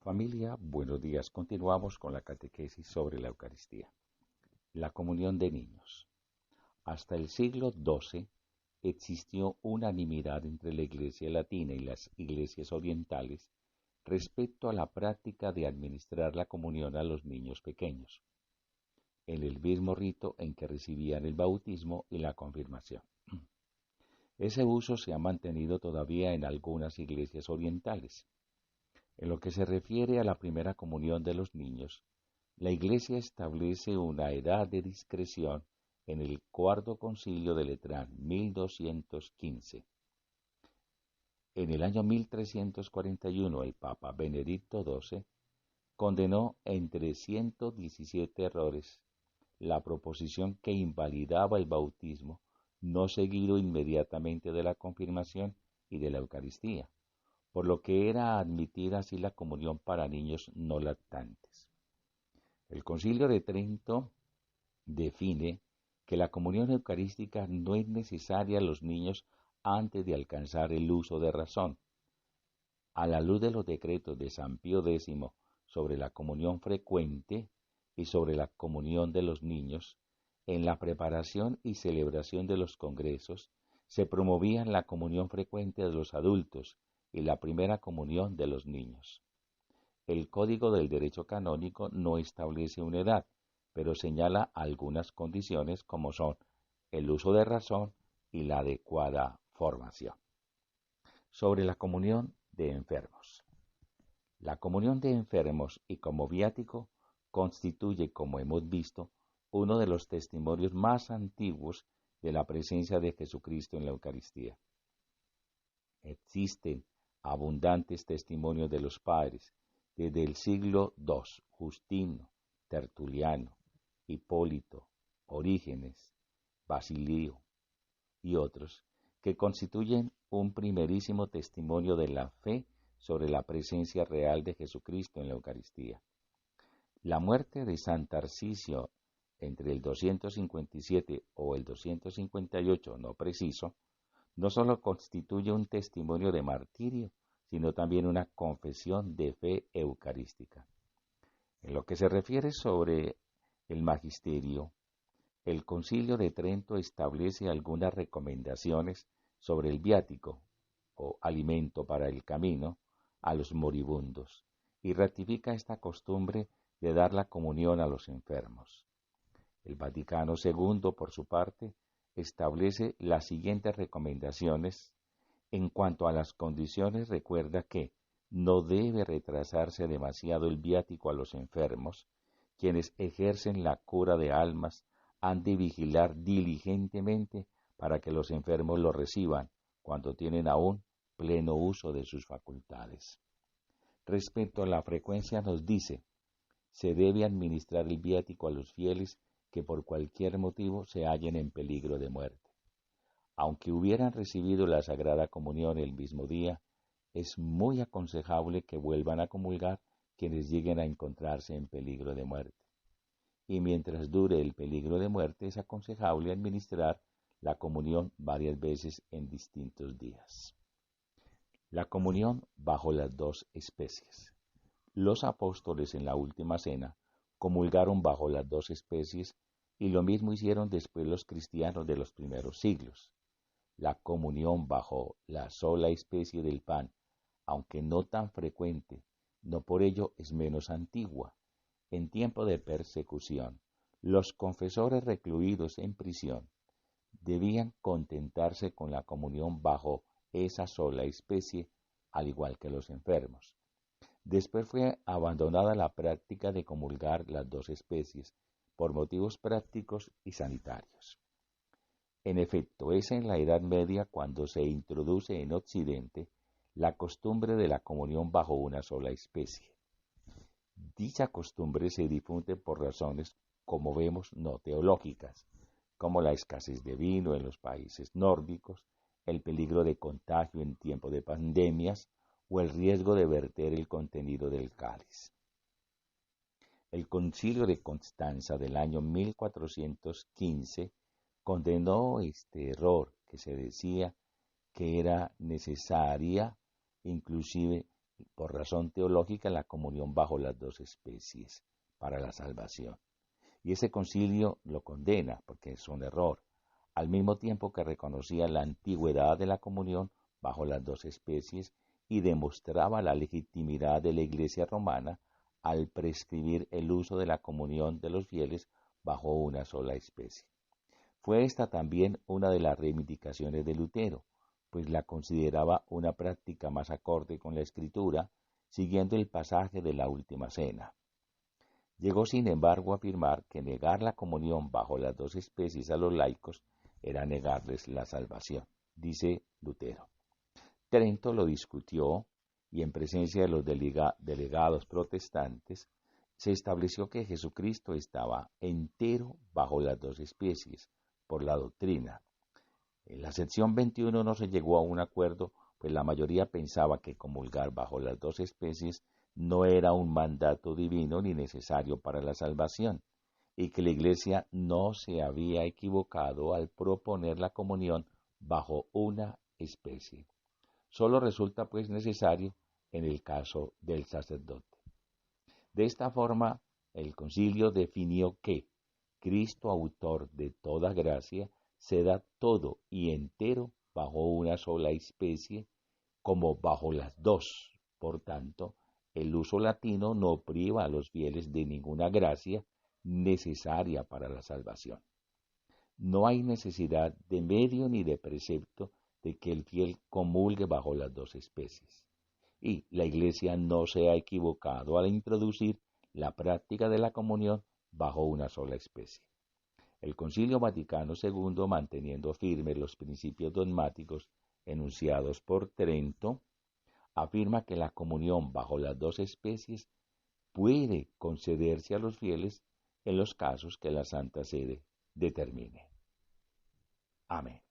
Familia, buenos días. Continuamos con la catequesis sobre la Eucaristía. La comunión de niños. Hasta el siglo XII existió unanimidad entre la Iglesia latina y las iglesias orientales respecto a la práctica de administrar la comunión a los niños pequeños, en el mismo rito en que recibían el bautismo y la confirmación. Ese uso se ha mantenido todavía en algunas iglesias orientales. En lo que se refiere a la primera comunión de los niños, la Iglesia establece una edad de discreción en el Cuarto Concilio de Letrán, 1215. En el año 1341, el Papa Benedicto XII condenó entre 117 errores la proposición que invalidaba el bautismo no seguido inmediatamente de la confirmación y de la Eucaristía, por lo que era admitida así la comunión para niños no lactantes. El Concilio de Trento define que la comunión eucarística no es necesaria a los niños antes de alcanzar el uso de razón. A la luz de los decretos de San Pío X sobre la comunión frecuente y sobre la comunión de los niños, en la preparación y celebración de los congresos se promovían la comunión frecuente de los adultos y la primera comunión de los niños. El Código del Derecho Canónico no establece una edad, pero señala algunas condiciones como son el uso de razón y la adecuada formación. Sobre la comunión de enfermos. La comunión de enfermos y como viático constituye, como hemos visto, uno de los testimonios más antiguos de la presencia de Jesucristo en la Eucaristía. Existen abundantes testimonios de los padres desde el siglo II, Justino, Tertuliano, Hipólito, Orígenes, Basilio y otros, que constituyen un primerísimo testimonio de la fe sobre la presencia real de Jesucristo en la Eucaristía. La muerte de San Tarcisio entre el 257 o el 258, no preciso, no solo constituye un testimonio de martirio, sino también una confesión de fe eucarística. En lo que se refiere sobre el magisterio, el Concilio de Trento establece algunas recomendaciones sobre el viático, o alimento para el camino, a los moribundos, y ratifica esta costumbre de dar la comunión a los enfermos. El Vaticano II, por su parte, establece las siguientes recomendaciones. En cuanto a las condiciones, recuerda que no debe retrasarse demasiado el viático a los enfermos. Quienes ejercen la cura de almas han de vigilar diligentemente para que los enfermos lo reciban cuando tienen aún pleno uso de sus facultades. Respecto a la frecuencia nos dice, se debe administrar el viático a los fieles que por cualquier motivo se hallen en peligro de muerte. Aunque hubieran recibido la Sagrada Comunión el mismo día, es muy aconsejable que vuelvan a comulgar quienes lleguen a encontrarse en peligro de muerte. Y mientras dure el peligro de muerte, es aconsejable administrar la comunión varias veces en distintos días. La comunión bajo las dos especies. Los apóstoles en la última cena comulgaron bajo las dos especies y lo mismo hicieron después los cristianos de los primeros siglos. La comunión bajo la sola especie del pan, aunque no tan frecuente, no por ello es menos antigua. En tiempo de persecución, los confesores recluidos en prisión debían contentarse con la comunión bajo esa sola especie, al igual que los enfermos. Después fue abandonada la práctica de comulgar las dos especies por motivos prácticos y sanitarios. En efecto, es en la Edad Media cuando se introduce en Occidente la costumbre de la comunión bajo una sola especie. Dicha costumbre se difunde por razones, como vemos, no teológicas, como la escasez de vino en los países nórdicos, el peligro de contagio en tiempo de pandemias o el riesgo de verter el contenido del cáliz. El Concilio de Constanza del año 1415 condenó este error que se decía que era necesaria inclusive por razón teológica, la comunión bajo las dos especies para la salvación. Y ese concilio lo condena porque es un error, al mismo tiempo que reconocía la antigüedad de la comunión bajo las dos especies y demostraba la legitimidad de la Iglesia romana al prescribir el uso de la comunión de los fieles bajo una sola especie. Fue esta también una de las reivindicaciones de Lutero, pues la consideraba una práctica más acorde con la Escritura, siguiendo el pasaje de la Última Cena. Llegó sin embargo a afirmar que negar la comunión bajo las dos especies a los laicos era negarles la salvación, dice Lutero. Trento lo discutió y en presencia de los delegados protestantes se estableció que Jesucristo estaba entero bajo las dos especies por la doctrina. En la sección 21 no se llegó a un acuerdo, pues la mayoría pensaba que comulgar bajo las dos especies no era un mandato divino ni necesario para la salvación, y que la Iglesia no se había equivocado al proponer la comunión bajo una especie. Solo resulta pues necesario en el caso del sacerdote. De esta forma, el concilio definió que Cristo, autor de toda gracia, se da todo y entero bajo una sola especie, como bajo las dos. Por tanto, el uso latino no priva a los fieles de ninguna gracia necesaria para la salvación. No hay necesidad de medio ni de precepto de que el fiel comulgue bajo las dos especies. Y la Iglesia no se ha equivocado al introducir la práctica de la comunión bajo una sola especie. El Concilio Vaticano II, manteniendo firmes los principios dogmáticos enunciados por Trento, afirma que la comunión bajo las dos especies puede concederse a los fieles en los casos que la Santa Sede determine. Amén.